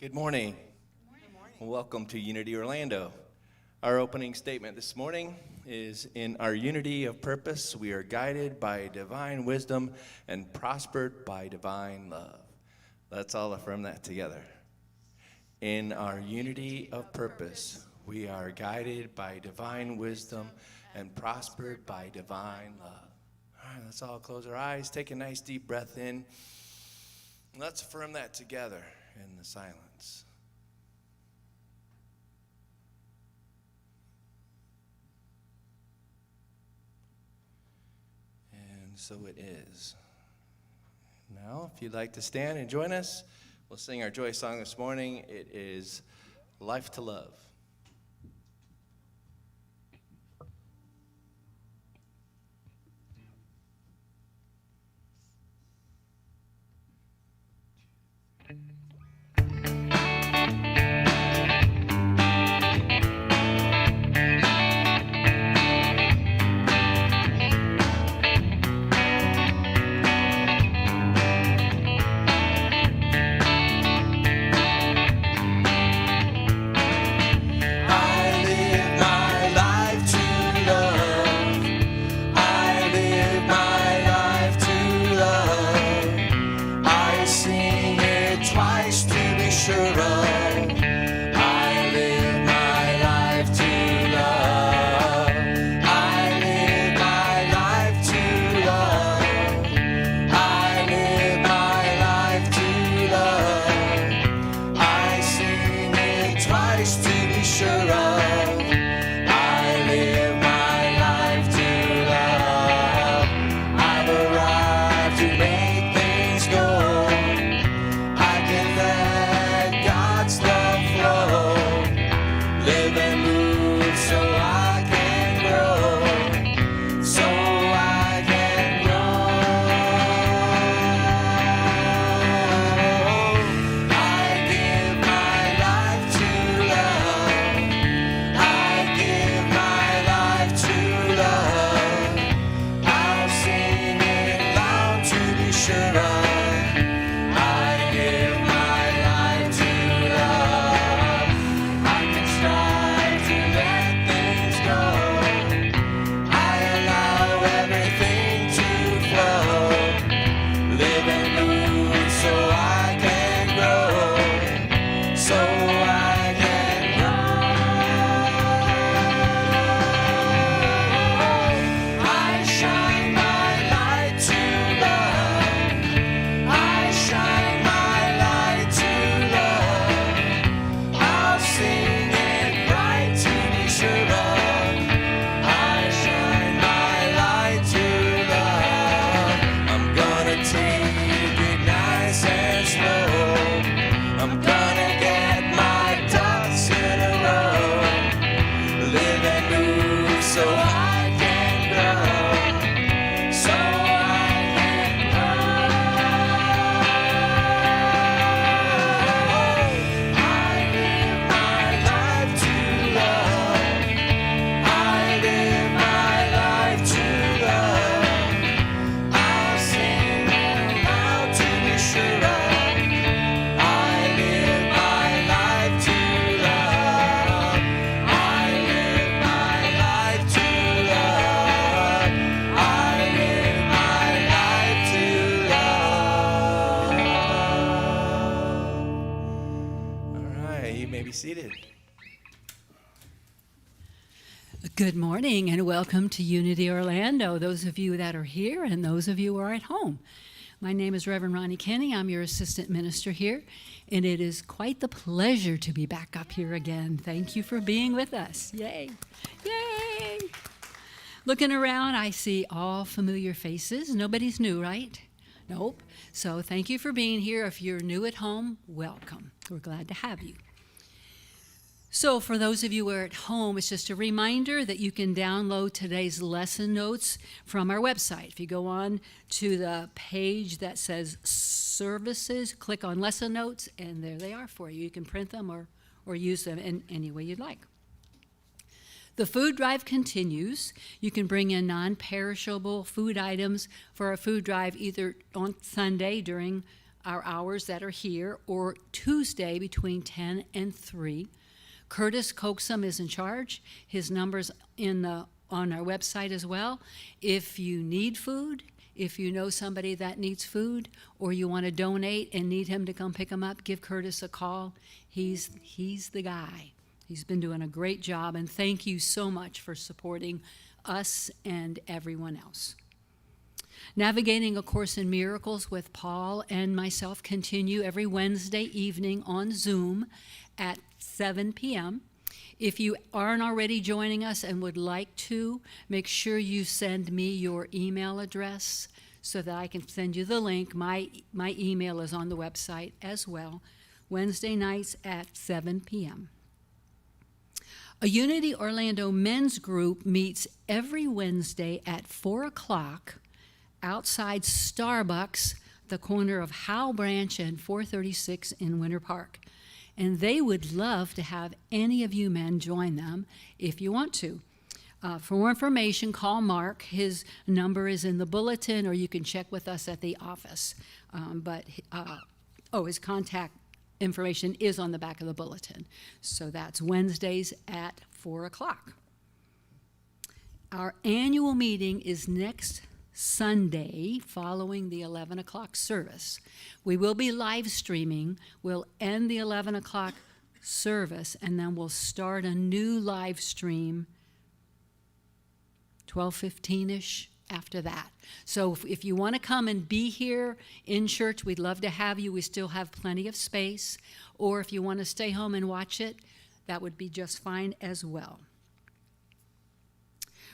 Good morning. Good morning. Welcome to Unity Orlando. Our opening statement this morning is in our unity of purpose, we are guided by divine wisdom and prospered by divine love. Let's all affirm that together. In our unity of purpose, we are guided by divine wisdom and prospered by divine love. All right, let's all close our eyes, take a nice deep breath in. Let's affirm that together in the silence. And so it is. Now, if you'd like to stand and join us, we'll sing our joy song this morning. It is Life to Love. Good morning and welcome to Unity Orlando, those of you that are here and those of you who are at home. My name is Reverend Ronnie Kenny. I'm your assistant minister here, and it is quite the pleasure to be back up here again. Thank you for being with us. Yay. Yay. Looking around, I see all familiar faces. Nobody's new, right? Nope. So thank you for being here. If you're new at home, welcome. We're glad to have you. So for those of you who are at home, it's just a reminder that you can download today's lesson notes from our website. If you go on to the page that says services, click on lesson notes, and there they are for you. You can print them or use them in any way you'd like. The food drive continues. You can bring in non-perishable food items for our food drive either on Sunday during our hours that are here, or Tuesday between 10 and 3. Curtis Coaxum is in charge. His number's on our website as well. If you need food, if you know somebody that needs food, or you want to donate and need him to come pick them up, give Curtis a call. He's the guy. He's been doing a great job, and thank you so much for supporting us and everyone else. Navigating A Course in Miracles with Paul and myself continue every Wednesday evening on Zoom at 7 p.m. If you aren't already joining us and would like to, make sure you send me your email address so that I can send you the link. My email is on the website as well. Wednesday nights at 7 p.m. A Unity Orlando men's group meets every Wednesday at 4 o'clock outside Starbucks, the corner of Howell Branch and 436 in Winter Park. And they would love to have any of you men join them if you want to. For more information, call Mark. His number is in the bulletin, or you can check with us at the office. His contact information is on the back of the bulletin. So that's Wednesdays at 4 o'clock. Our annual meeting is next Sunday following the 11 o'clock service. We will be live streaming. We'll end the 11 o'clock service, and then we'll start a new live stream 12:15-ish after that. So if you want to come and be here in church, we'd love to have you. We still have plenty of space. Or if you want to stay home and watch it, that would be just fine as well.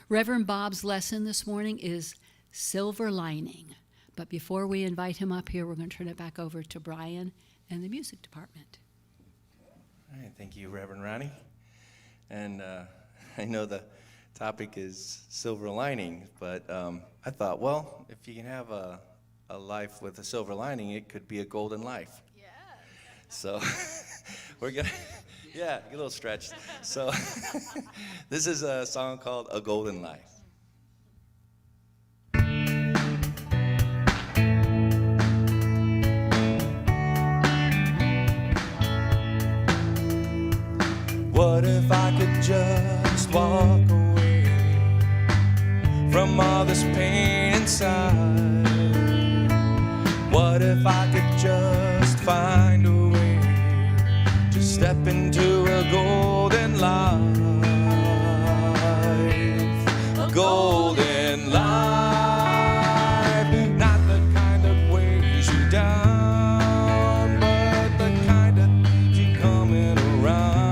Reverend Bob's lesson this morning is Silver Lining. But before we invite him up here, we're going to turn it back over to Brian and the music department. All right, thank you, Reverend Ronnie. And I know the topic is silver lining, but I thought, well, if you can have a life with a silver lining, it could be a golden life. Yeah. So we're going to, yeah, a little stretched. So this is a song called A Golden Life. What if I could just walk away from all this pain inside? What if I could just find a way to step into a golden life? A golden life, not the kind that weighs you down, but the kind that keeps you coming around.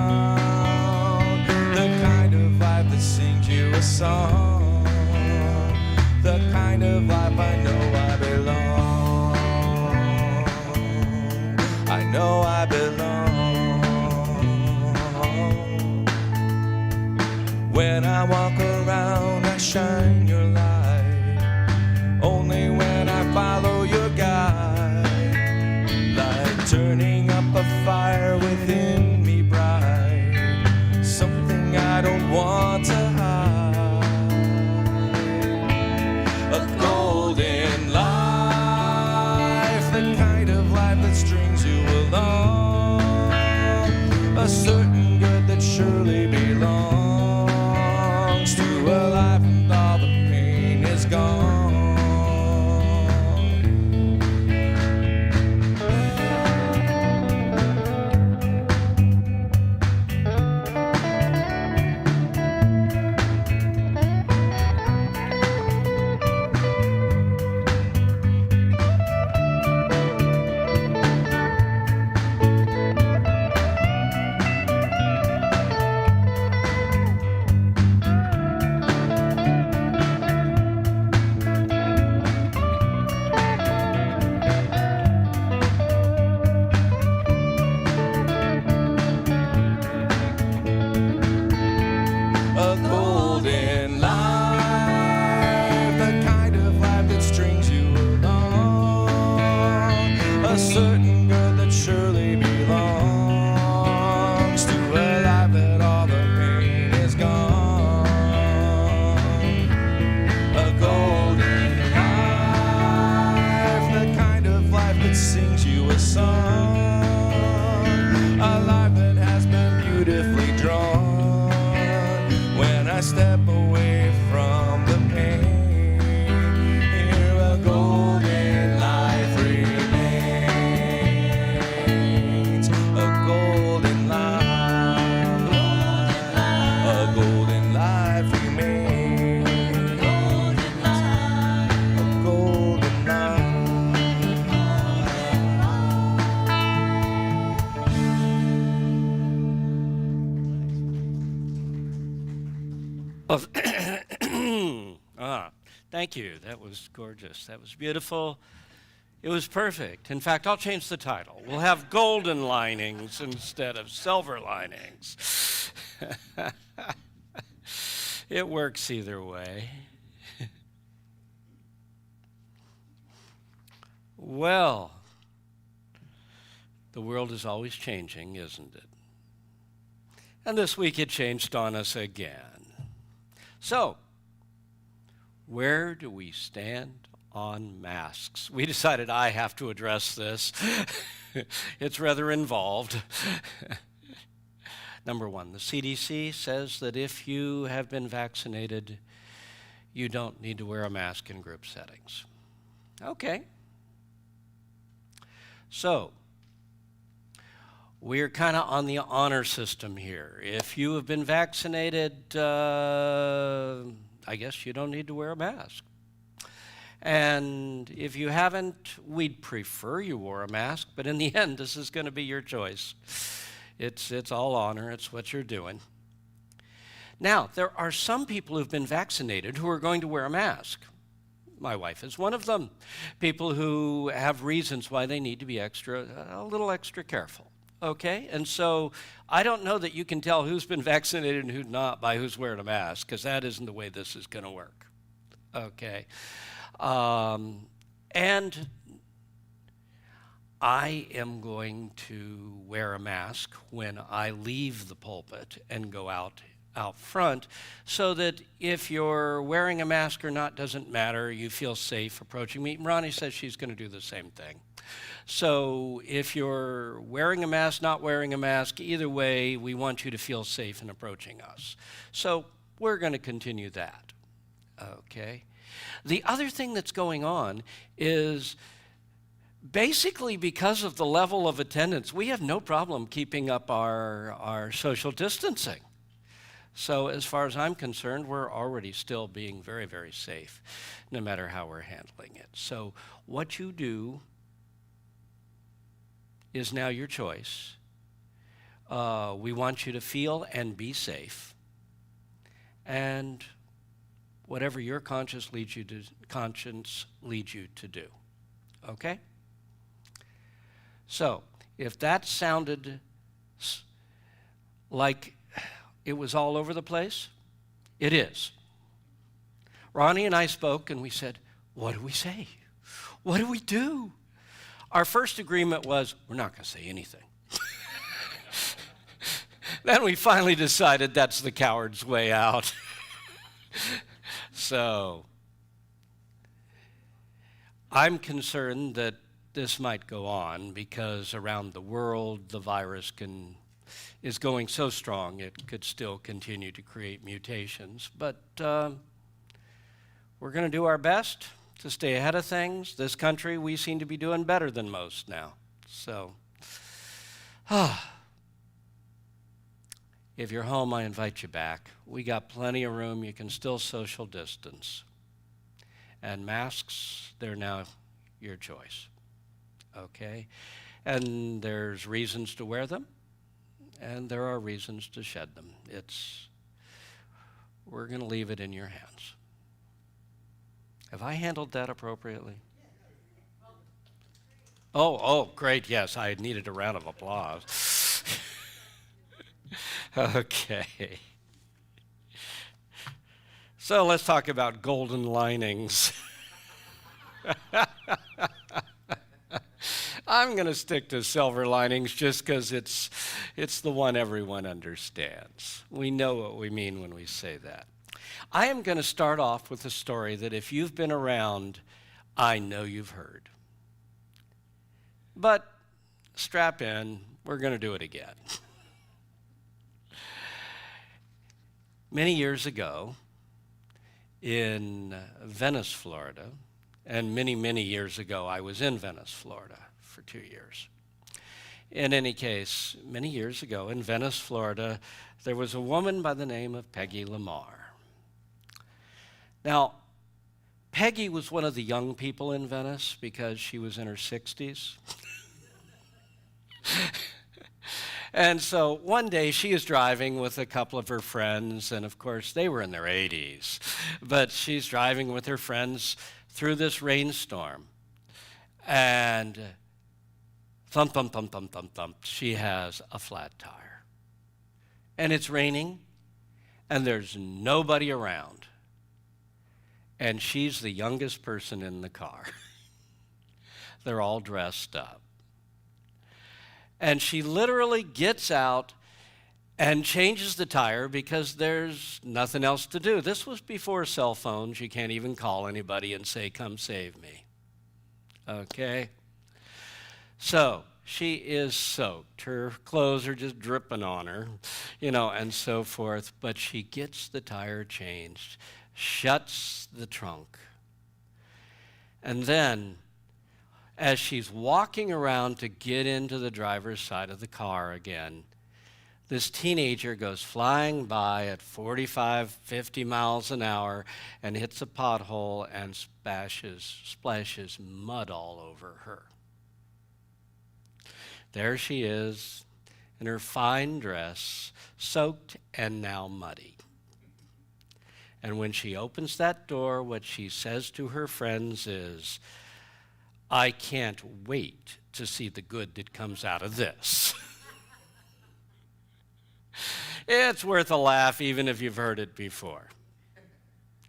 A song, the kind of life I know I belong. I know I belong. When I walk around, I shine your light. Only when I follow your guide, like turning up a fire within me bright, something I don't want to hide. A golden life, the kind of life that strings you along, a certain good that surely belongs to a life when all the pain is gone. sings you a song, a life that has been beautifully drawn. When I step away from the pain, here a golden life remains, a golden life, a golden life remains, a golden life. Thank you. That was gorgeous. That was beautiful. It was perfect. In fact, I'll change the title. We'll have golden linings instead of silver linings. It works either way. Well, the world is always changing, isn't it? And this week it changed on us again. So, where do we stand on masks? We decided I have to address this. It's rather involved. Number one, the CDC says that if you have been vaccinated, you don't need to wear a mask in group settings. Okay. So, we're kind of on the honor system here. If you have been vaccinated, I guess you don't need to wear a mask. And if you haven't, we'd prefer you wore a mask, but in the end, this is going to be your choice. It's all honor. It's what you're doing. Now, there are some people who've been vaccinated who are going to wear a mask. My wife is one of them. People who have reasons why they need to be a little extra careful. Okay, and so I don't know that you can tell who's been vaccinated and who's not by who's wearing a mask, because that isn't the way this is going to work. Okay, and I am going to wear a mask when I leave the pulpit and go out front, so that if you're wearing a mask or not doesn't matter, you feel safe approaching me. Ronnie says she's going to do the same thing. So if you're wearing a mask, not wearing a mask, either way, we want you to feel safe in approaching us. So we're going to continue that, okay? The other thing that's going on is basically because of the level of attendance, we have no problem keeping up our social distancing. So as far as I'm concerned, we're already still being very, very safe, no matter how we're handling it. So what you do is now your choice. We want you to feel and be safe. And whatever your conscience leads you to do. Okay? So, if that sounded like it was all over the place, it is. Ronnie and I spoke and we said, what do we say? What do we do? Our first agreement was, we're not going to say anything. Then we finally decided that's the coward's way out. So, I'm concerned that this might go on because around the world the virus is going so strong it could still continue to create mutations. But we're going to do our best to stay ahead of things. This country, we seem to be doing better than most now. So, if you're home, I invite you back. We got plenty of room. You can still social distance. And masks, they're now your choice. Okay? And there's reasons to wear them, and there are reasons to shed them. We're going to leave it in your hands. Have I handled that appropriately? Oh, great, yes, I needed a round of applause. Okay. So let's talk about golden linings. I'm going to stick to silver linings just because it's the one everyone understands. We know what we mean when we say that. I am going to start off with a story that if you've been around, I know you've heard. But strap in, we're going to do it again. Many years ago in Venice, Florida, and many, many years ago I was in Venice, Florida for 2 years. In any case, many years ago in Venice, Florida, there was a woman by the name of Peggy Lamar. Now, Peggy was one of the young people in Venice because she was in her 60s. And so one day she is driving with a couple of her friends, and of course they were in their 80s, but she's driving with her friends through this rainstorm, and thump, thump, thump, thump, thump, thump, she has a flat tire. And it's raining, and there's nobody around, and she's the youngest person in the car. They're all dressed up. And she literally gets out and changes the tire because there's nothing else to do. This was before cell phones. You can't even call anybody and say, come save me. Okay? So she is soaked. Her clothes are just dripping on her, and so forth. But she gets the tire changed, shuts the trunk, and then as she's walking around to get into the driver's side of the car again, this teenager goes flying by at 45, 50 miles an hour and hits a pothole and splashes mud all over her. There she is in her fine dress, soaked and now muddy. And when she opens that door, what she says to her friends is, I can't wait to see the good that comes out of this. It's worth a laugh even if you've heard it before.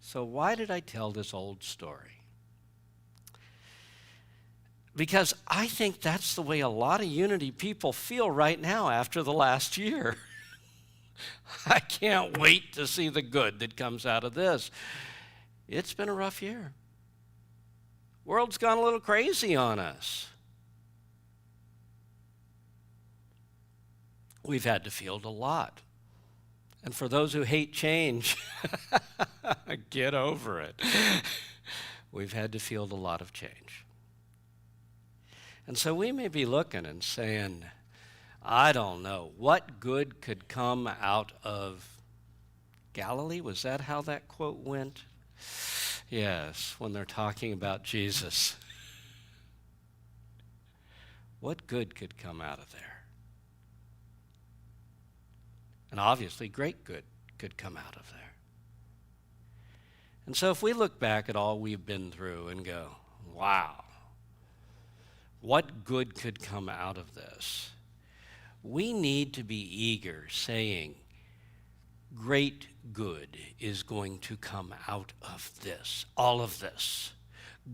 So why did I tell this old story? Because I think that's the way a lot of Unity people feel right now after the last year. I can't wait to see the good that comes out of this. It's been a rough year. World's gone a little crazy on us. We've had to field a lot. And for those who hate change, get over it. We've had to field a lot of change. And so we may be looking and saying, I don't know, what good could come out of Galilee? Was that how that quote went? Yes, when they're talking about Jesus. What good could come out of there? And obviously, great good could come out of there. And so if we look back at all we've been through and go, wow, what good could come out of this? We need to be eager, saying, great good is going to come out of this, all of this.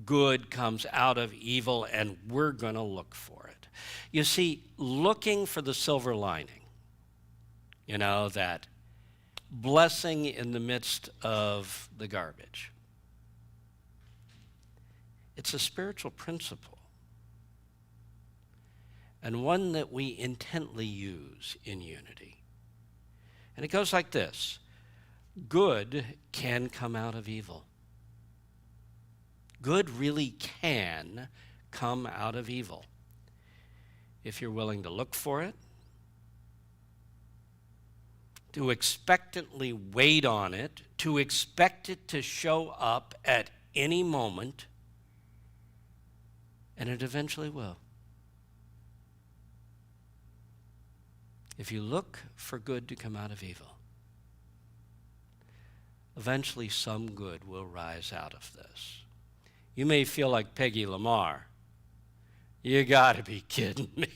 Good comes out of evil, and we're going to look for it. You see, looking for the silver lining, that blessing in the midst of the garbage. It's a spiritual principle, and one that we intently use in Unity. And it goes like this. Good can come out of evil. Good really can come out of evil if you're willing to look for it, to expectantly wait on it, to expect it to show up at any moment, and it eventually will. If you look for good to come out of evil, eventually some good will rise out of this. You may feel like Peggy Lamar. You got to be kidding me.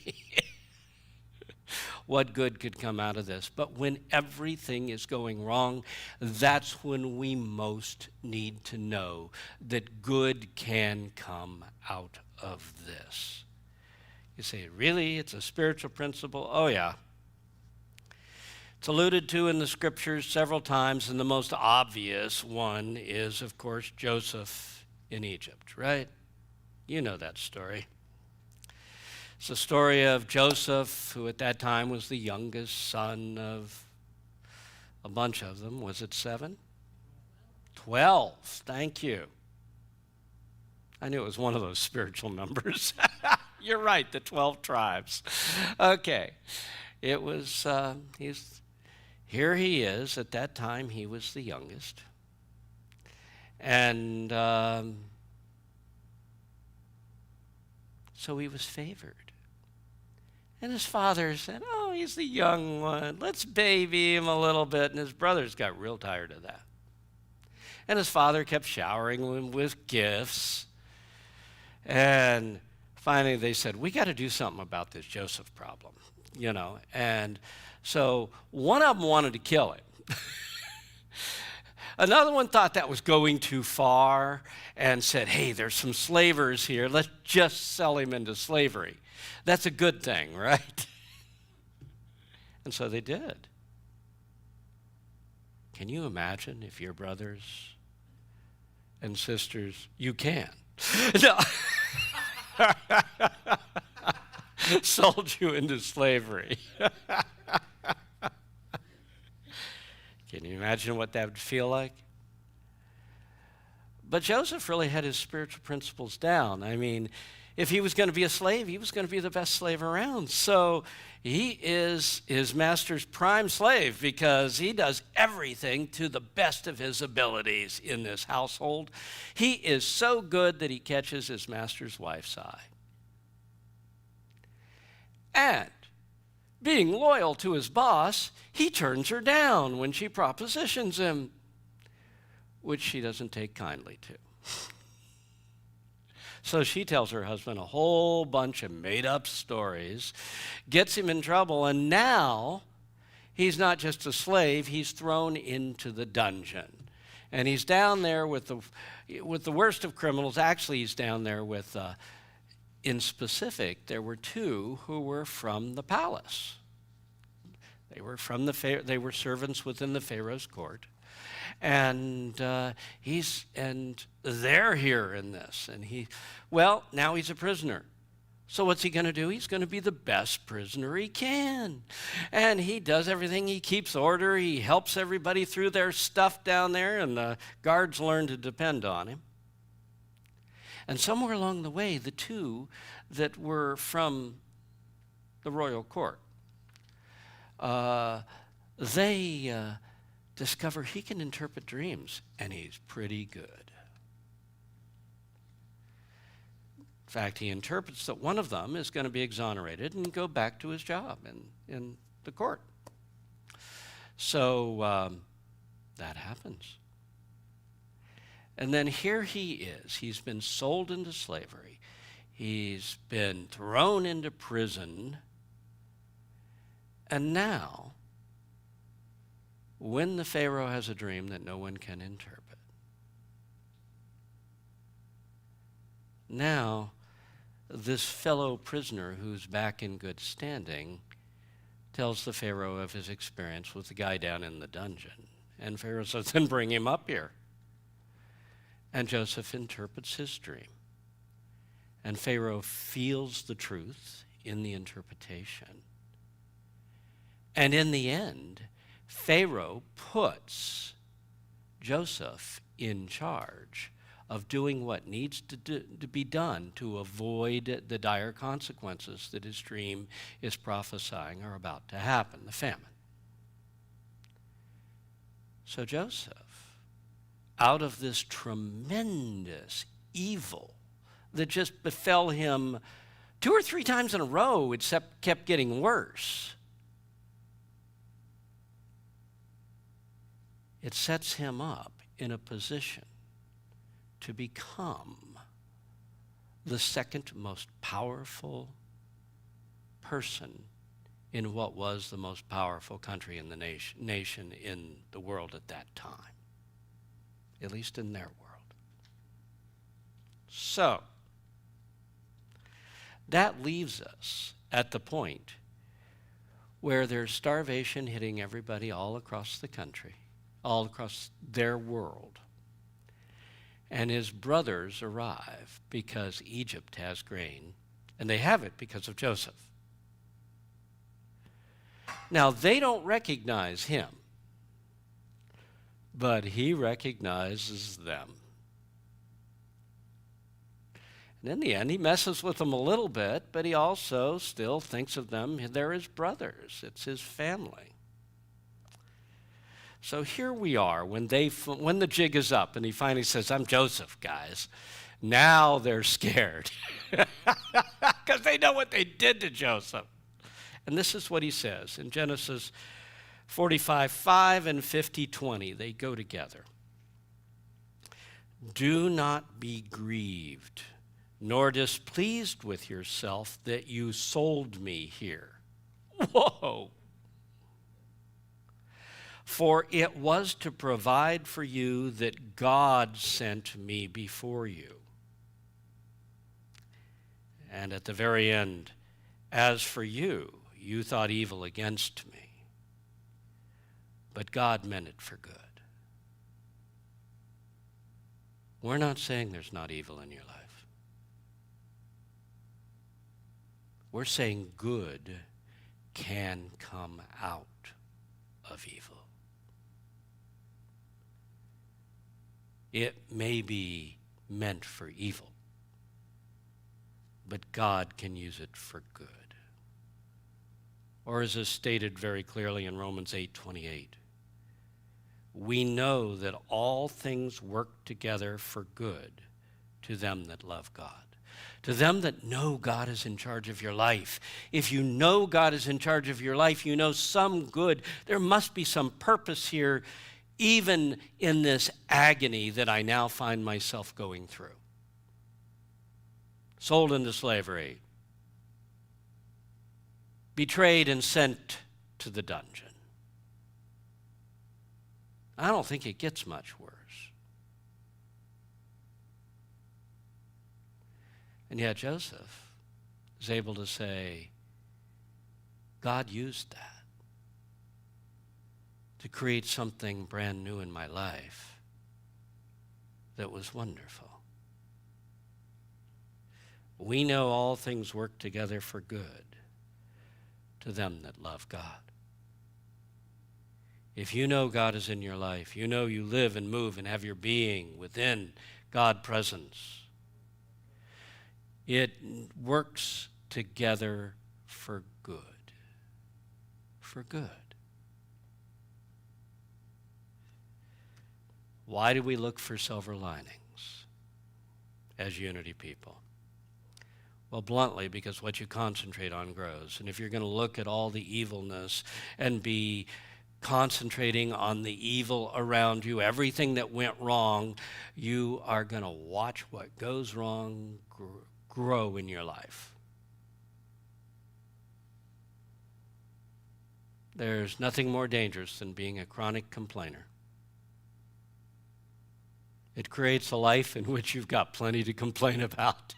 What good could come out of this? But when everything is going wrong, that's when we most need to know that good can come out of this. You say, really? It's a spiritual principle? Oh, yeah. It's alluded to in the scriptures several times, and the most obvious one is, of course, Joseph in Egypt, right? You know that story. It's the story of Joseph, who at that time was the youngest son of a bunch of them. Was it 7? 12. Thank you. I knew it was one of those spiritual numbers. You're right, the 12 tribes. Okay. It was, here he is. At that time, he was the youngest. And so he was favored. And his father said, oh, he's the young one. Let's baby him a little bit. And his brothers got real tired of that. And his father kept showering him with gifts. And finally they said, we got to do something about this Joseph problem, you know. And so one of them wanted to kill him. Another one thought that was going too far and said, hey, there's some slavers here. Let's just sell him into slavery. That's a good thing, right? And so they did. Can you imagine if your brothers and sisters, you can, no, sold you into slavery? Can you imagine what that would feel like? But Joseph really had his spiritual principles down. I mean, if he was going to be a slave, he was going to be the best slave around. So he is his master's prime slave because he does everything to the best of his abilities in this household. He is so good that he catches his master's wife's eye. And being loyal to his boss, he turns her down when she propositions him, which she doesn't take kindly to. So she tells her husband a whole bunch of made-up stories, gets him in trouble, and now he's not just a slave, he's thrown into the dungeon. And he's down there with the worst of criminals. Actually, he's down there with, in specific, there were 2 who were from the palace. They were they were servants within the Pharaoh's court. And they're here in this. And now he's a prisoner. So what's he going to do? He's going to be the best prisoner he can. And he does everything. He keeps order. He helps everybody through their stuff down there, and the guards learn to depend on him. And somewhere along the way, the 2 that were from the royal court, they discover he can interpret dreams, and he's pretty good. In fact, he interprets that one of them is going to be exonerated and go back to his job in the court. So that happens. And then here he is. He's been sold into slavery. He's been thrown into prison. And now, when the Pharaoh has a dream that no one can interpret, now this fellow prisoner who's back in good standing tells the Pharaoh of his experience with the guy down in the dungeon. And Pharaoh says, then bring him up here. And Joseph interprets his dream. And Pharaoh feels the truth in the interpretation. And in the end, Pharaoh puts Joseph in charge of doing what needs to be done to avoid the dire consequences that his dream is prophesying are about to happen, the famine. So Joseph, out of this tremendous evil that just befell him 2 or 3 times in a row, it kept getting worse, it sets him up in a position to become the second most powerful person in what was the most powerful country in the nation in the world at that time, at least in their world. So, that leaves us at the point where there's starvation hitting everybody all across the country, all across their world. And his brothers arrive because Egypt has grain And they have it because of Joseph. Now, they don't recognize him, but he recognizes them. And in the end, he messes with them a little bit, but he also still thinks of them. They're his brothers. It's his family. So here we are when the jig is up and he finally says, I'm Joseph, guys. Now they're scared because they know what they did to Joseph. And this is what he says in Genesis 45:5 and 50:20. They go together. Do not be grieved, nor displeased with yourself that you sold me here. Whoa! For it was to provide for you that God sent me before you. And at the very end, as for you, you thought evil against me, but God meant it for good. We're not saying there's not evil in your life. We're saying good can come out of evil. It may be meant for evil, but God can use it for good. Or as is stated very clearly in Romans 8:28, we know that all things work together for good to them that love God, to them that know God is in charge of your life. If you know God is in charge of your life, you know some good. There must be some purpose here, even in this agony that I now find myself going through. Sold into slavery, betrayed and sent to the dungeon. I don't think it gets much worse. And yet Joseph is able to say, God used that to create something brand new in my life that was wonderful. We know all things work together for good to them that love God. If you know God is in your life, you know you live and move and have your being within God's presence, it works together for good. For good. Why do we look for silver linings as Unity people? Well, bluntly, because what you concentrate on grows. And if you're going to look at all the evilness and be concentrating on the evil around you, everything that went wrong, you are going to watch what goes wrong grow in your life. There's nothing more dangerous than being a chronic complainer. It creates a life in which you've got plenty to complain about.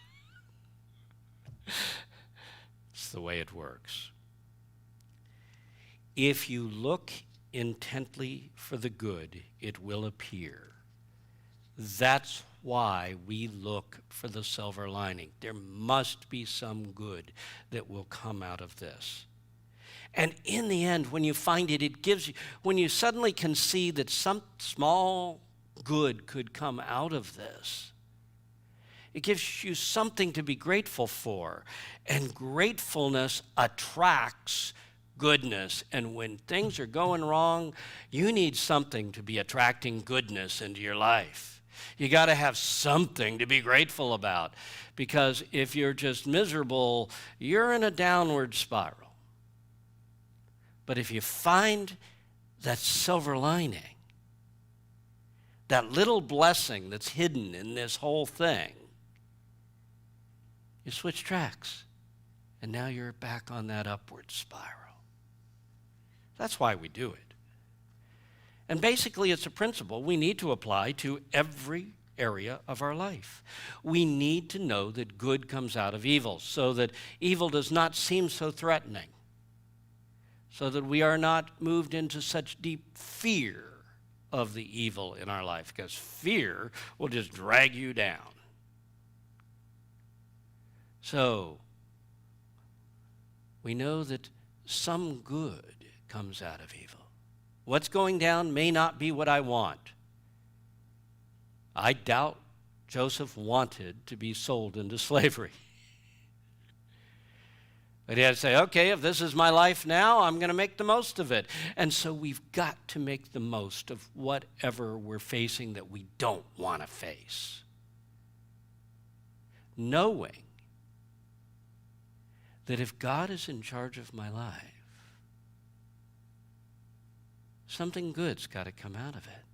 It's the way it works. If you look intently for the good, it will appear. That's why we look for the silver lining. There must be some good that will come out of this. And in the end, when you find it, it gives you, when you suddenly can see that some small good could come out of this, it gives you something to be grateful for. And gratefulness attracts goodness. And when things are going wrong, you need something to be attracting goodness into your life. You got to have something to be grateful about. Because if you're just miserable, you're in a downward spiral. But if you find that silver lining, that little blessing that's hidden in this whole thing, you switch tracks, and now you're back on that upward spiral. That's why we do it. And basically, it's a principle we need to apply to every area of our life. We need to know that good comes out of evil, so that evil does not seem so threatening, so that we are not moved into such deep fear of the evil in our life, because fear will just drag you down. So, we know that some good comes out of evil. What's going down may not be what I want. I doubt Joseph wanted to be sold into slavery. But he had to say, okay, if this is my life now, I'm going to make the most of it. And so we've got to make the most of whatever we're facing that we don't want to face. Knowing that if God is in charge of my life, something good's got to come out of it.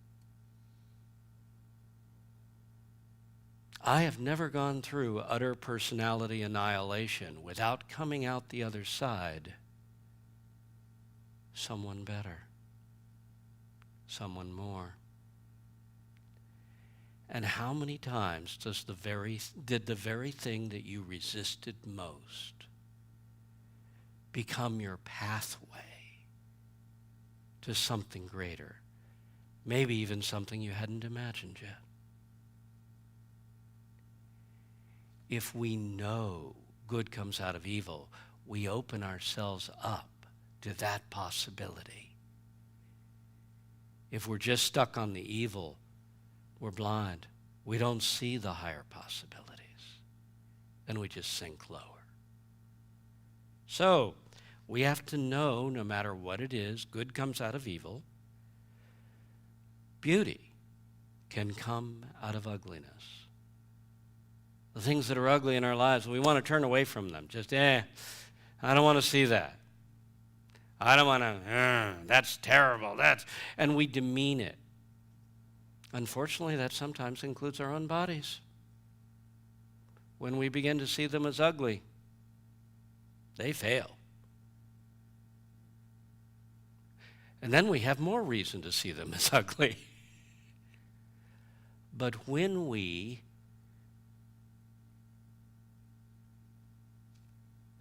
I have never gone through utter personality annihilation without coming out the other side someone better, someone more. And how many times did the very thing that you resisted most become your pathway to something greater, maybe even something you hadn't imagined yet? If we know good comes out of evil, we open ourselves up to that possibility. If we're just stuck on the evil, we're blind. We don't see the higher possibilities. Then we just sink lower. So, we have to know, no matter what it is, good comes out of evil. Beauty can come out of ugliness. The things that are ugly in our lives, we want to turn away from them. Just, I don't want to see that. I don't want to, that's terrible. And we demean it. Unfortunately, that sometimes includes our own bodies. When we begin to see them as ugly, they fail. And then we have more reason to see them as ugly. But when we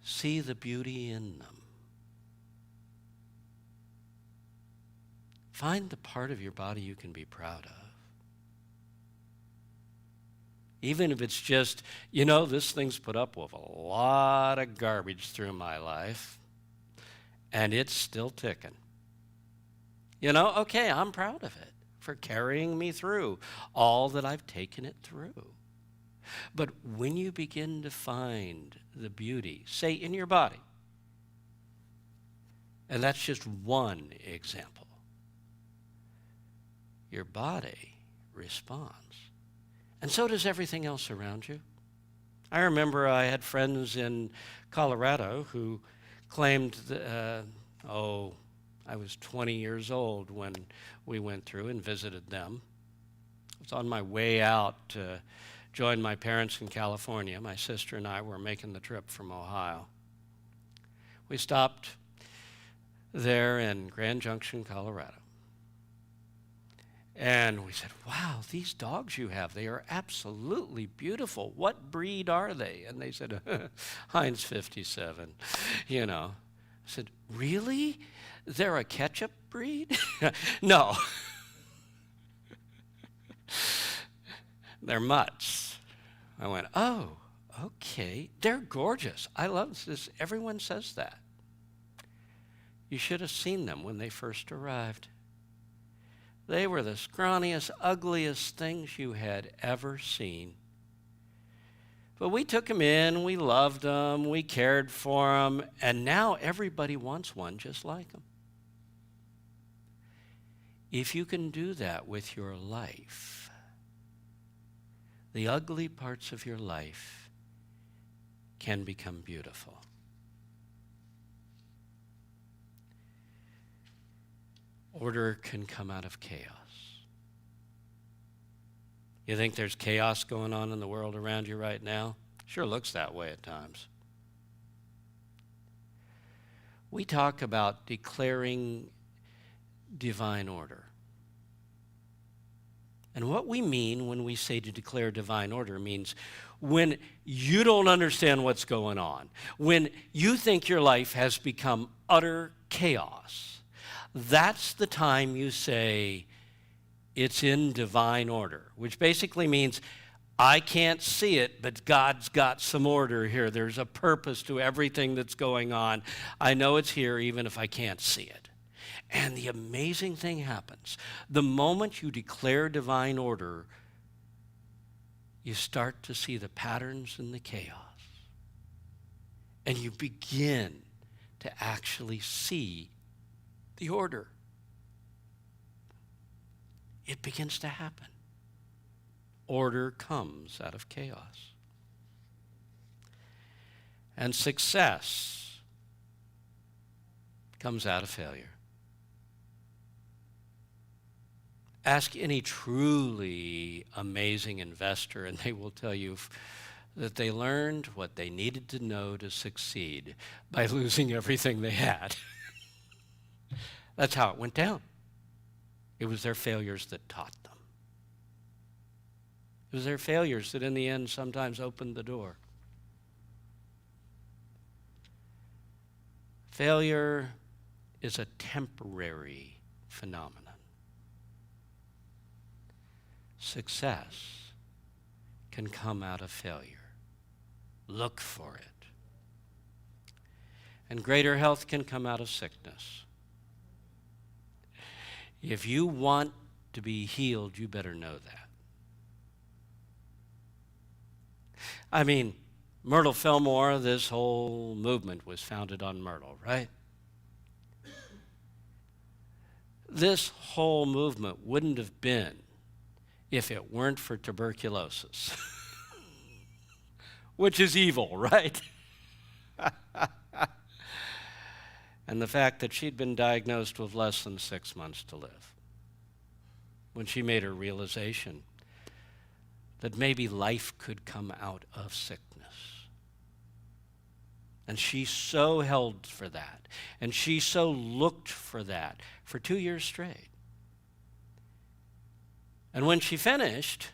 see the beauty in them, find the part of your body you can be proud of. Even if it's just, this thing's put up with a lot of garbage through my life, and it's still ticking. Okay, I'm proud of it for carrying me through all that I've taken it through. But when you begin to find the beauty, say in your body, and that's just one example, your body responds. And so does everything else around you. I remember I had friends in Colorado who claimed, I was 20 years old when we went through and visited them. I was on my way out to join my parents in California. My sister and I were making the trip from Ohio. We stopped there in Grand Junction, Colorado. And we said, wow, these dogs you have, they are absolutely beautiful. What breed are they? And they said, Heinz 57, I said, really? They're a ketchup breed? No. They're mutts. I went, oh, okay. They're gorgeous. I love this. Everyone says that. You should have seen them when they first arrived. They were the scrawniest, ugliest things you had ever seen. But we took them in, we loved them, we cared for them, and now everybody wants one just like them. If you can do that with your life, the ugly parts of your life can become beautiful. Order can come out of chaos. You think there's chaos going on in the world around you right now? Sure looks that way at times. We talk about declaring divine order. And what we mean when we say to declare divine order means when you don't understand what's going on, when you think your life has become utter chaos, that's the time you say it's in divine order, which basically means I can't see it, but God's got some order here. There's a purpose to everything that's going on. I know it's here even if I can't see it. And the amazing thing happens. The moment you declare divine order, you start to see the patterns and the chaos. And you begin to actually see the order. It begins to happen. Order comes out of chaos. And success comes out of failure. Ask any truly amazing investor, and they will tell you that they learned what they needed to know to succeed by losing everything they had. That's how it went down. It was their failures that taught them. It was their failures that in the end sometimes opened the door. Failure is a temporary phenomenon. Success can come out of failure. Look for it. And greater health can come out of sickness. If you want to be healed, you better know that. I mean, Myrtle Fillmore, this whole movement was founded on Myrtle, right? This whole movement wouldn't have been if it weren't for tuberculosis, which is evil, right? And the fact that she'd been diagnosed with less than 6 months to live, when she made her realization that maybe life could come out of sickness. And she so held for that, and she so looked for that for 2 years straight. And when she finished,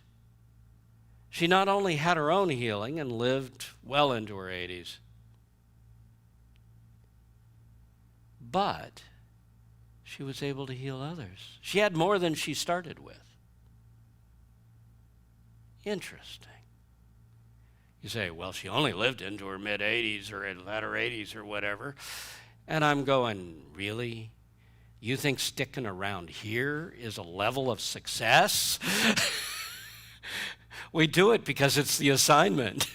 she not only had her own healing and lived well into her 80s, but she was able to heal others. She had more than she started with. Interesting. You say, well, she only lived into her mid-80s or latter 80s or whatever. And I'm going, really? You think sticking around here is a level of success? We do it because it's the assignment.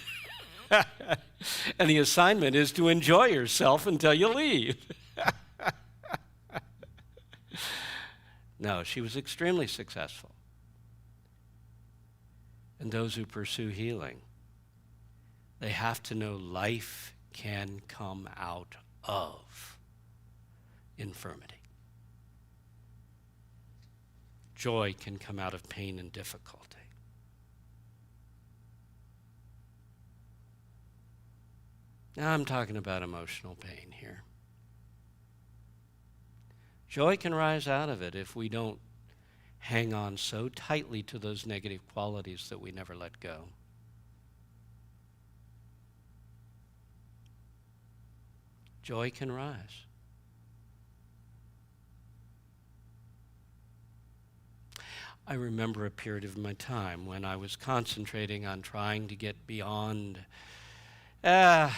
And the assignment is to enjoy yourself until you leave. No, she was extremely successful. And those who pursue healing, they have to know life can come out of infirmity. Joy can come out of pain and difficulty. Now I'm talking about emotional pain here. Joy can rise out of it if we don't hang on so tightly to those negative qualities that we never let go. Joy can rise. I remember a period of my time when I was concentrating on trying to get beyond. A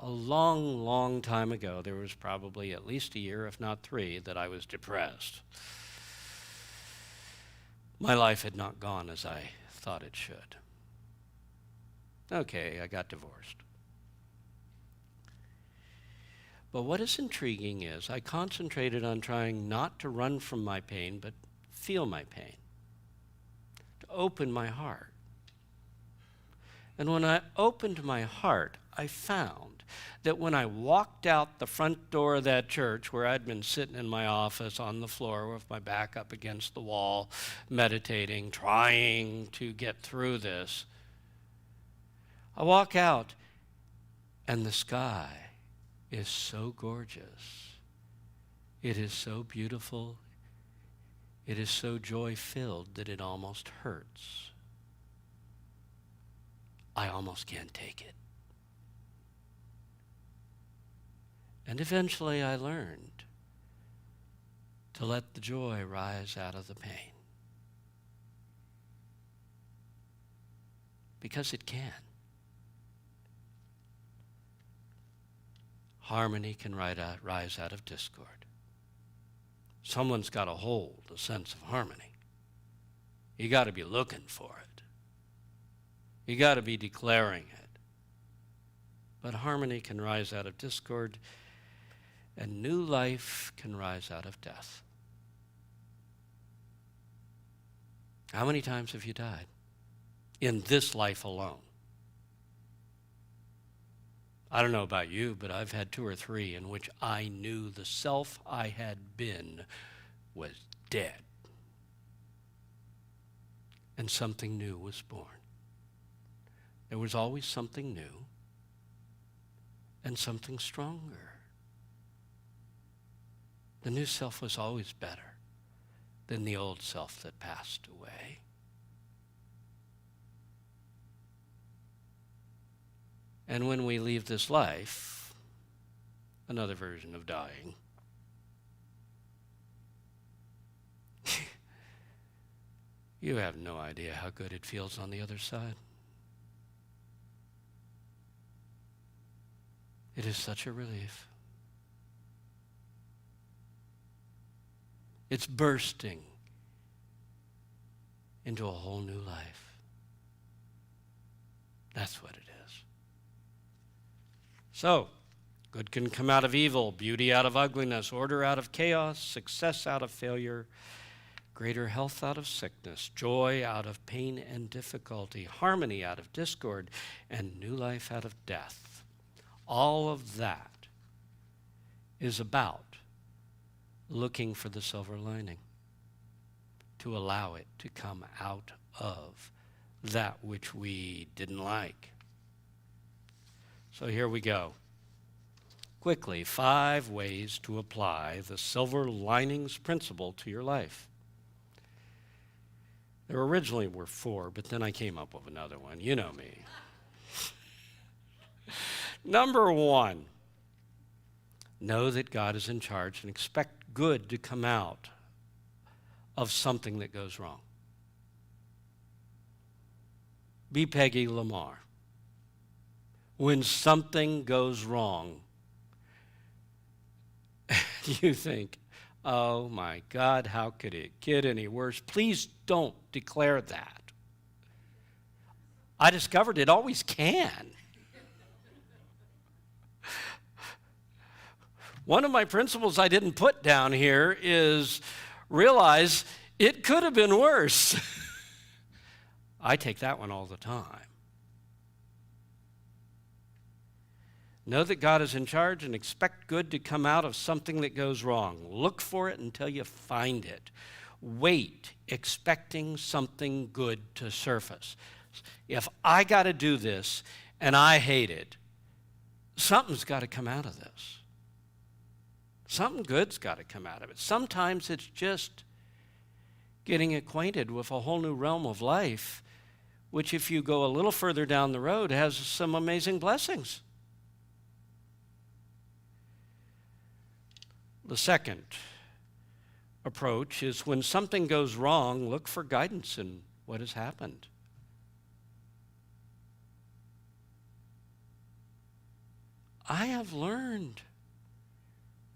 long, long time ago, there was probably at least a year, if not 3, that I was depressed. My life had not gone as I thought it should. Okay, I got divorced. But what is intriguing is I concentrated on trying not to run from my pain, but feel my pain, to open my heart. And when I opened my heart, I found that when I walked out the front door of that church where I'd been sitting in my office on the floor with my back up against the wall, meditating, trying to get through this, I walk out and the sky is so gorgeous. It is so beautiful. It is so joy-filled that it almost hurts. I almost can't take it. And eventually I learned to let the joy rise out of the pain. because it can. Harmony can rise out of discord. Someone's got to hold a sense of harmony. You got to be looking for it. You got to be declaring it. But harmony can rise out of discord, and new life can rise out of death. How many times have you died in this life alone? I don't know about you, but I've had 2 or 3 in which I knew the self I had been was dead. And something new was born. There was always something new and something stronger. The new self was always better than the old self that passed away. And when we leave this life, another version of dying, you have no idea how good it feels on the other side. It is such a relief. It's bursting into a whole new life. That's what it is. So, good can come out of evil, beauty out of ugliness, order out of chaos, success out of failure, greater health out of sickness, joy out of pain and difficulty, harmony out of discord, and new life out of death. All of that is about looking for the silver lining, to allow it to come out of that which we didn't like. So here we go. Quickly, 5 ways to apply the silver linings principle to your life. There originally were 4, but then I came up with another one. You know me. Number 1, know that God is in charge and expect good to come out of something that goes wrong. Be Peggy Lamar. When something goes wrong, you think, oh my God, how could it get any worse? Please don't declare that. I discovered it always can. One of my principles I didn't put down here is realize it could have been worse. I take that one all the time. Know that God is in charge and expect good to come out of something that goes wrong. Look for it until you find it. Wait, expecting something good to surface. If I got to do this and I hate it, something's got to come out of this. Something good's got to come out of it. Sometimes it's just getting acquainted with a whole new realm of life, which if you go a little further down the road has some amazing blessings. The second approach is when something goes wrong, look for guidance in what has happened. I have learned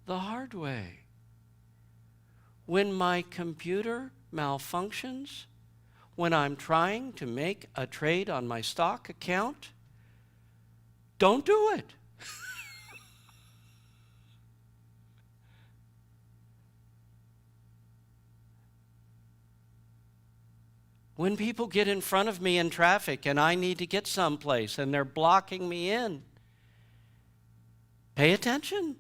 the hard way. When my computer malfunctions, when I'm trying to make a trade on my stock account, don't do it. When people get in front of me in traffic and I need to get someplace and they're blocking me in, pay attention.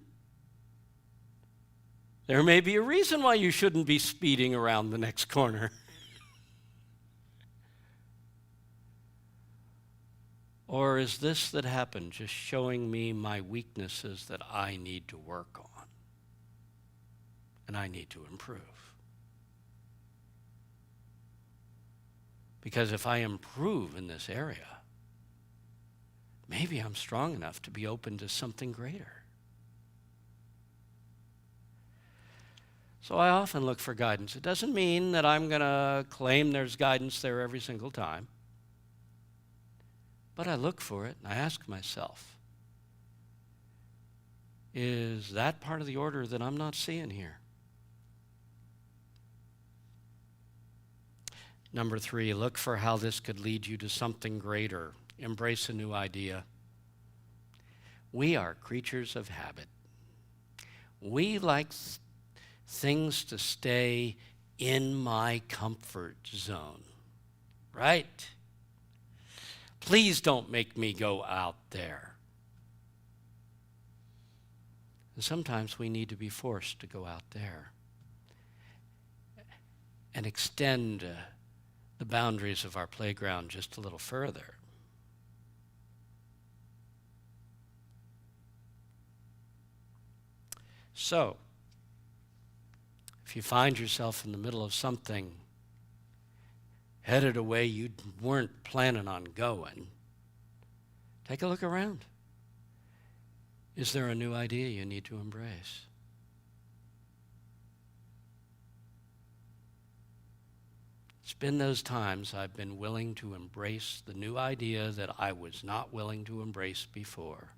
There may be a reason why you shouldn't be speeding around the next corner. Or is this that happened just showing me my weaknesses that I need to work on and I need to improve? Because if I improve in this area, maybe I'm strong enough to be open to something greater. So I often look for guidance. It doesn't mean that I'm going to claim there's guidance there every single time. But I look for it and I ask myself, is that part of the order that I'm not seeing here? Number 3, look for how this could lead you to something greater. Embrace a new idea. We are creatures of habit. We like things to stay in my comfort zone, right? Please don't make me go out there. And sometimes we need to be forced to go out there and extend the boundaries of our playground just a little further. So, if you find yourself in the middle of something, headed a way you weren't planning on going, take a look around. Is there a new idea you need to embrace? It's been those times I've been willing to embrace the new idea that I was not willing to embrace before,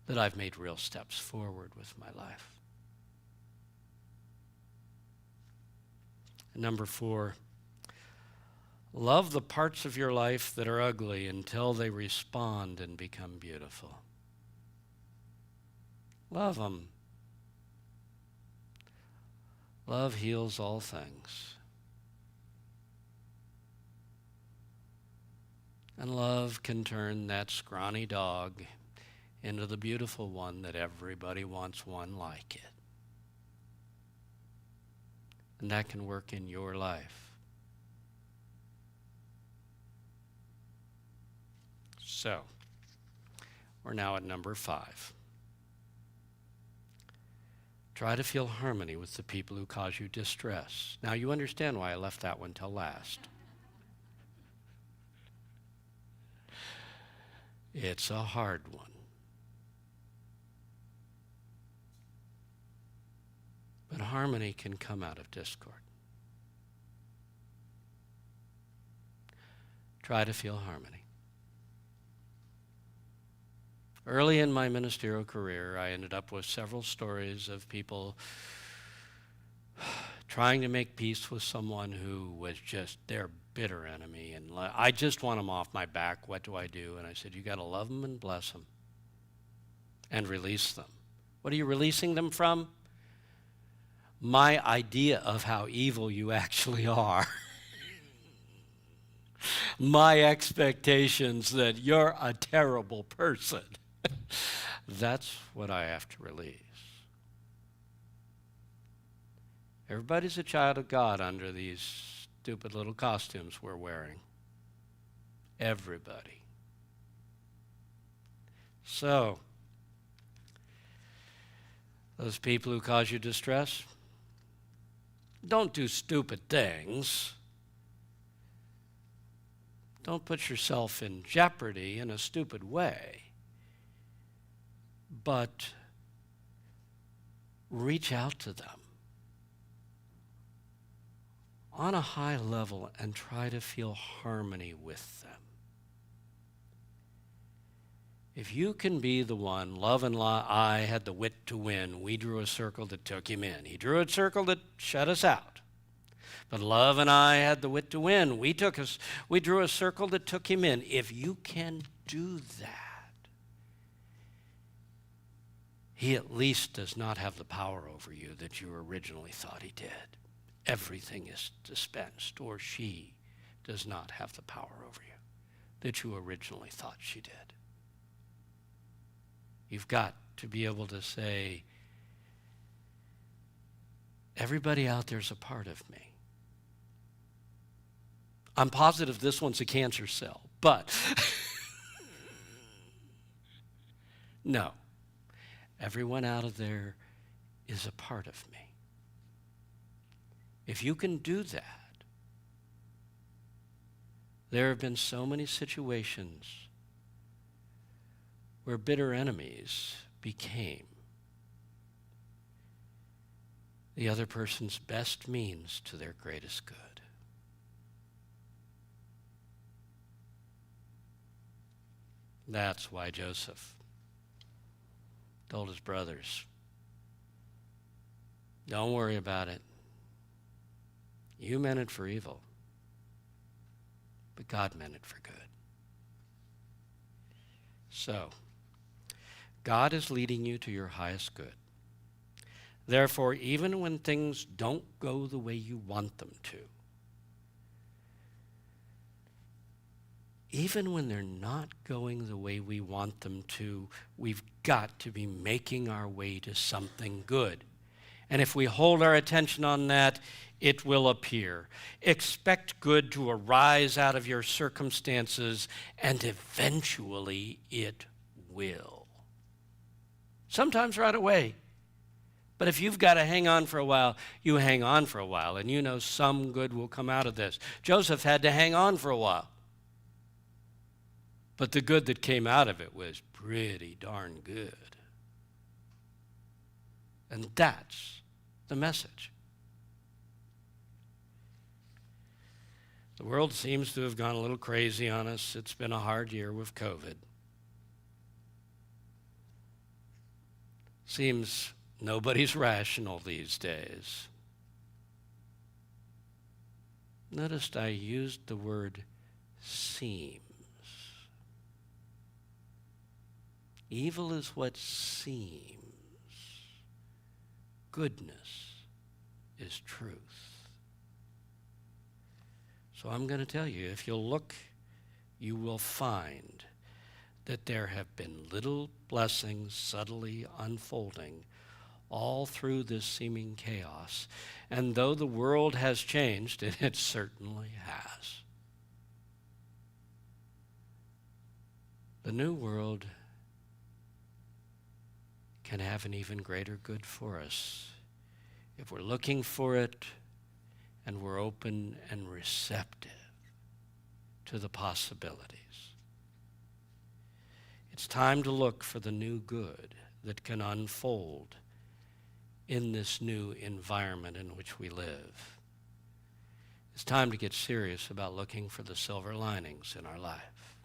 that I've made real steps forward with my life. And number 4, love the parts of your life that are ugly until they respond and become beautiful. Love them. Love heals all things. And love can turn that scrawny dog into the beautiful one that everybody wants one like it. And that can work in your life. So, we're now at number 5. Try to feel harmony with the people who cause you distress. Now, you understand why I left that one till last. It's a hard one. But harmony can come out of discord. Try to feel harmony. Early in my ministerial career, I ended up with several stories of people trying to make peace with someone who was just their bitter enemy. And I just want them off my back. What do I do? And I said, you got to love them and bless them and release them. What are you releasing them from? My idea of how evil you actually are. My expectations that you're a terrible person. That's what I have to release. Everybody's a child of God under these stupid little costumes we're wearing. Everybody. So, those people who cause you distress, don't do stupid things. Don't put yourself in jeopardy in a stupid way. But reach out to them on a high level and try to feel harmony with them. If you can be the one, love and I had the wit to win. We drew a circle that took him in. He drew a circle that shut us out. But love and I had the wit to win. We drew a circle that took him in. If you can do that, he at least does not have the power over you that you originally thought he did. Everything is dispensed, or she does not have the power over you that you originally thought she did. You've got to be able to say, everybody out there's a part of me. I'm positive this one's a cancer cell, but no. Everyone out of there is a part of me. If you can do that, there have been so many situations where bitter enemies became the other person's best means to their greatest good. That's why Joseph told his brothers, don't worry about it. You meant it for evil, but God meant it for good. So, God is leading you to your highest good. Therefore, even when things don't go the way you want them to, even when they're not going the way we want them to, we've got to be making our way to something good. And if we hold our attention on that, it will appear. Expect good to arise out of your circumstances, and eventually it will. Sometimes right away. But if you've got to hang on for a while, you hang on for a while, and you know some good will come out of this. Joseph had to hang on for a while. But the good that came out of it was pretty darn good. And that's the message. The world seems to have gone a little crazy on us. It's been a hard year with COVID. Seems nobody's rational these days. Noticed I used the word seems. Evil is what seems. Goodness is truth. So I'm going to tell you, if you'll look, you will find that there have been little blessings subtly unfolding all through this seeming chaos. And though the world has changed, and it certainly has, the new world can have an even greater good for us if we're looking for it and we're open and receptive to the possibilities. It's time to look for the new good that can unfold in this new environment in which we live. It's time to get serious about looking for the silver linings in our life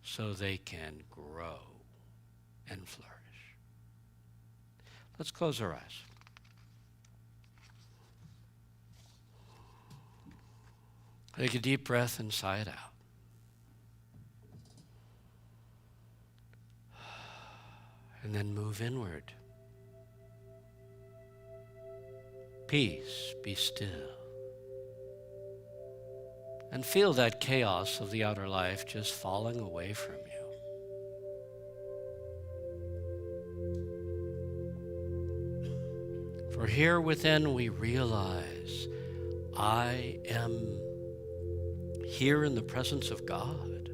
so they can grow and flourish. Let's close our eyes. Take a deep breath and sigh it out. And then move inward. Peace, be still. And feel that chaos of the outer life just falling away from you. For here within we realize, I am here in the presence of God.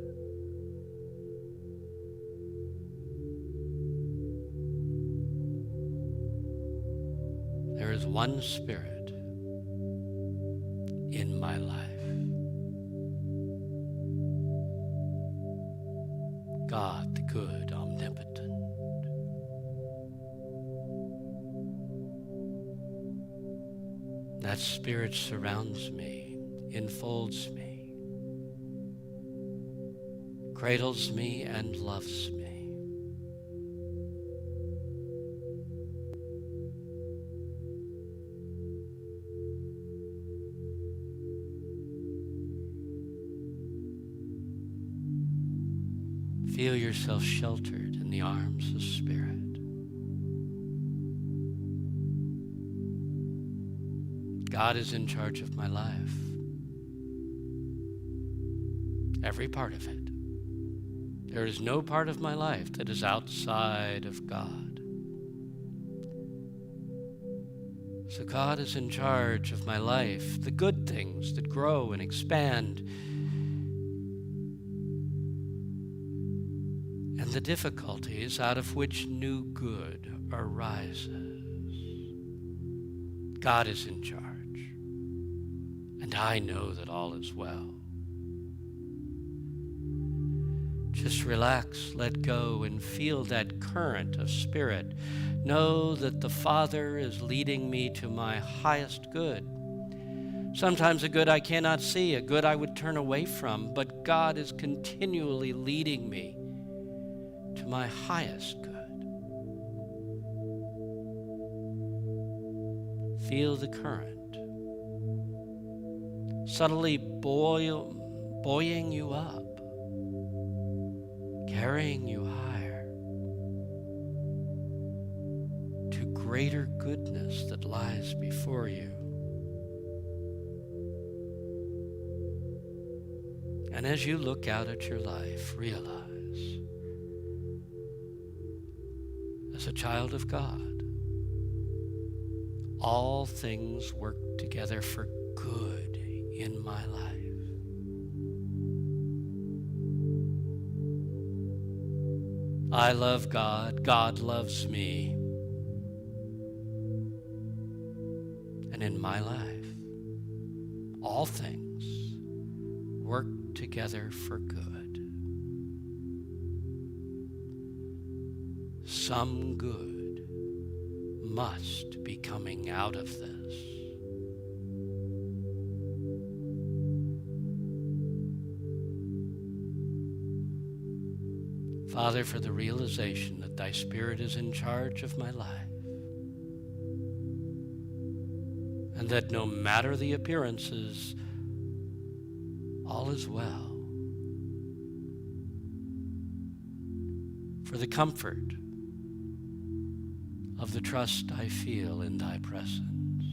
There is one Spirit in my life. God, the good, omnipotent. That Spirit surrounds me, enfolds me, cradles me, and loves me. Feel yourself sheltered in the arms of Spirit. God is in charge of my life. Every part of it. There is no part of my life that is outside of God. So God is in charge of my life, the good things that grow and expand, and the difficulties out of which new good arises. God is in charge, and I know that all is well. Just relax, let go, and feel that current of Spirit. Know that the Father is leading me to my highest good, Sometimes a good I cannot see, a good I would turn away from, but God is continually leading me to my highest good. Feel the current, subtly buoying you up, carrying you higher to greater goodness that lies before you. And as you look out at your life, realize, as a child of God, all things work together for good in my life. I love God, God loves me. And in my life, all things work together for good. Some good must be coming out of this. Father, for the realization that thy Spirit is in charge of my life, and that no matter the appearances, all is well. For the comfort of the trust I feel in thy presence,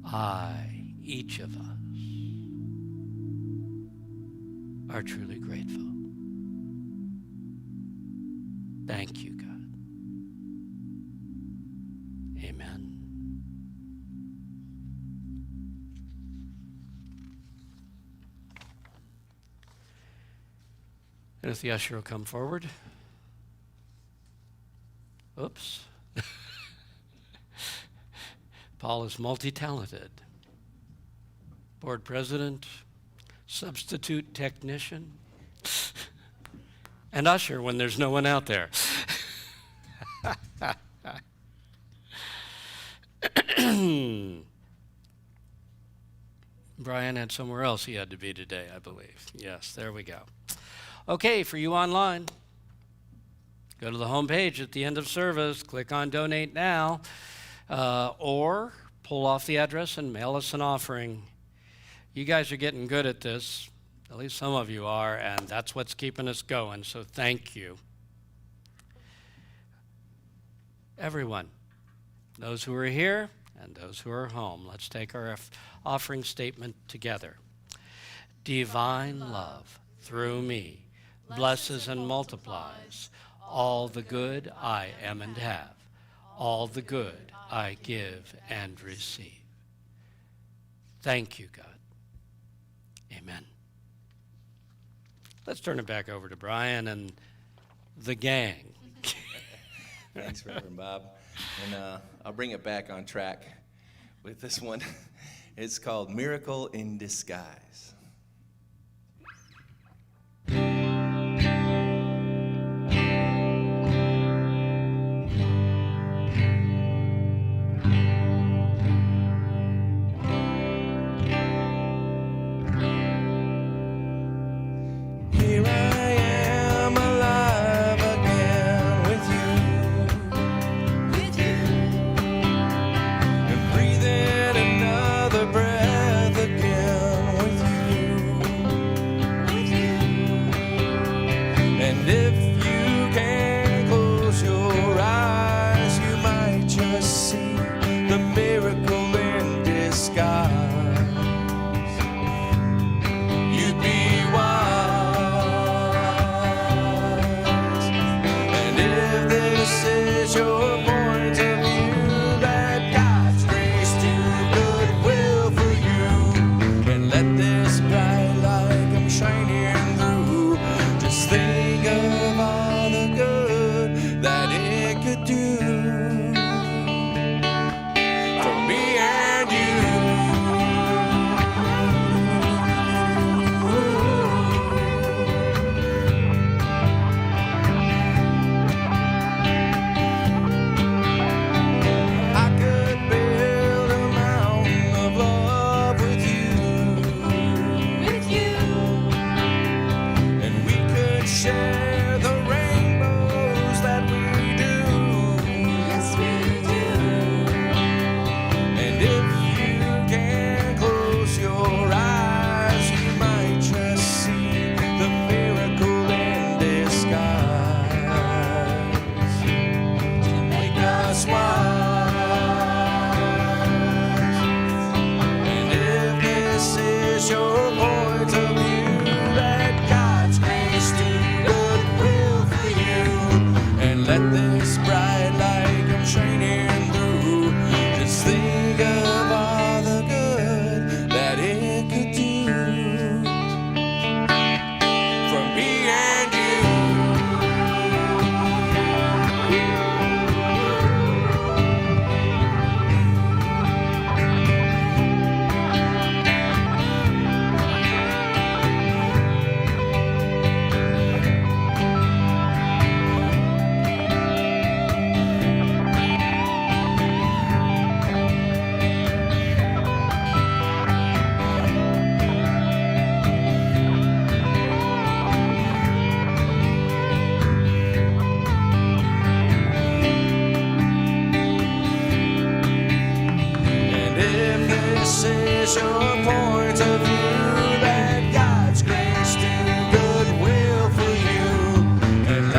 I, each of us, are truly grateful. Thank you, God. Amen. And if the usher will come forward. Oops. Paul is multi-talented. Board president, substitute technician, and usher when there's no one out there. Brian had somewhere else he had to be today, I believe. Yes, there we go. Okay, for you online, go to the home page at the end of service, click on Donate Now, or pull off the address and mail us an offering. You guys are getting good at this, at least some of you are, and that's what's keeping us going, so thank you. Everyone, those who are here and those who are home, let's take our offering statement together. Divine love through me blesses and multiplies all the good I am and have, all the good I give and receive. Thank you, God. Amen. Let's turn it back over to Brian and the gang. Thanks, Reverend Bob. And I'll bring it back on track with this one. It's called Miracle in Disguise. Here I am alive again with you, and breathing another breath again with you.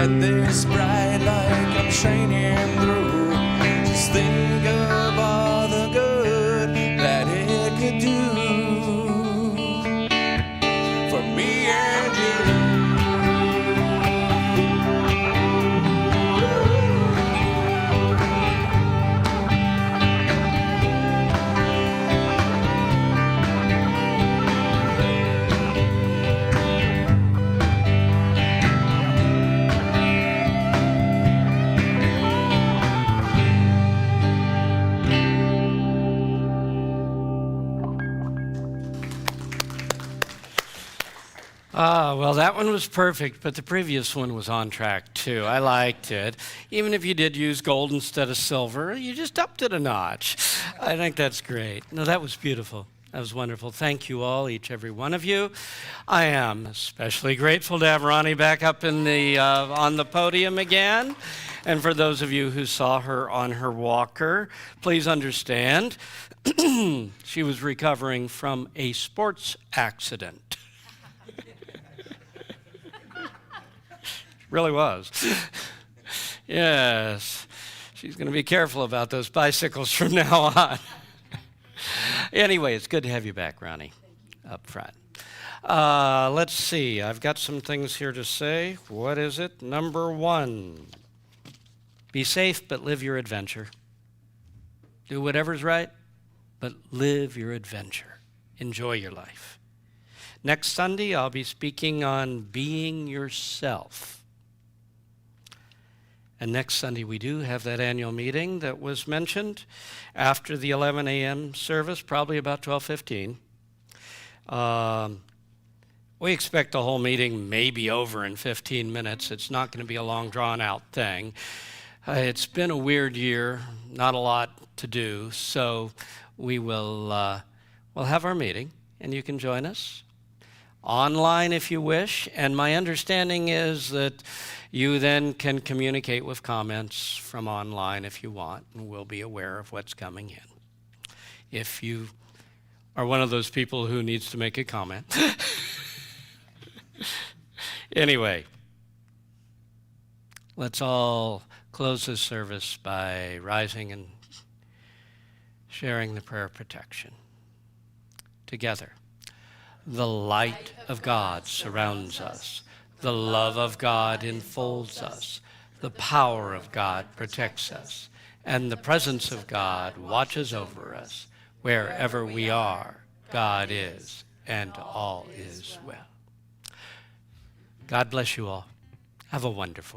Let this bright light come shining through. Just think of all the good that it could do for me and you. Well, that one was perfect, but the previous one was on track too. I liked it. Even if you did use gold instead of silver, you just upped it a notch. I think that's great. No, that was beautiful. That was wonderful. Thank you all, every one of you. I am especially grateful to have Ronnie back up in on the podium again. And for those of you who saw her on her walker, please understand, she was recovering from a sports accident. Really was. Yes. She's going to be careful about those bicycles from now on. Anyway, it's good to have you back, Ronnie, up front. Let's see. I've got some things here to say. What is it? Number 1, be safe, but live your adventure. Do whatever's right, but live your adventure. Enjoy your life. Next Sunday, I'll be speaking on being yourself. And next Sunday, we do have that annual meeting that was mentioned after the 11 a.m. service, probably about 12:15. We expect the whole meeting may be over in 15 minutes. It's not going to be a long, drawn-out thing. It's been a weird year, not a lot to do, so we'll have our meeting, and you can join us online if you wish. And my understanding is that you then can communicate with comments from online if you want, and we'll be aware of what's coming in. If you are one of those people who needs to make a comment. Anyway, let's all close this service by rising and sharing the prayer of protection. Together, the light of God surrounds us. The love of God enfolds us. The power of God protects us. And the presence of God watches over us. Wherever we are, God is, and all is well. God bless you all. Have a wonderful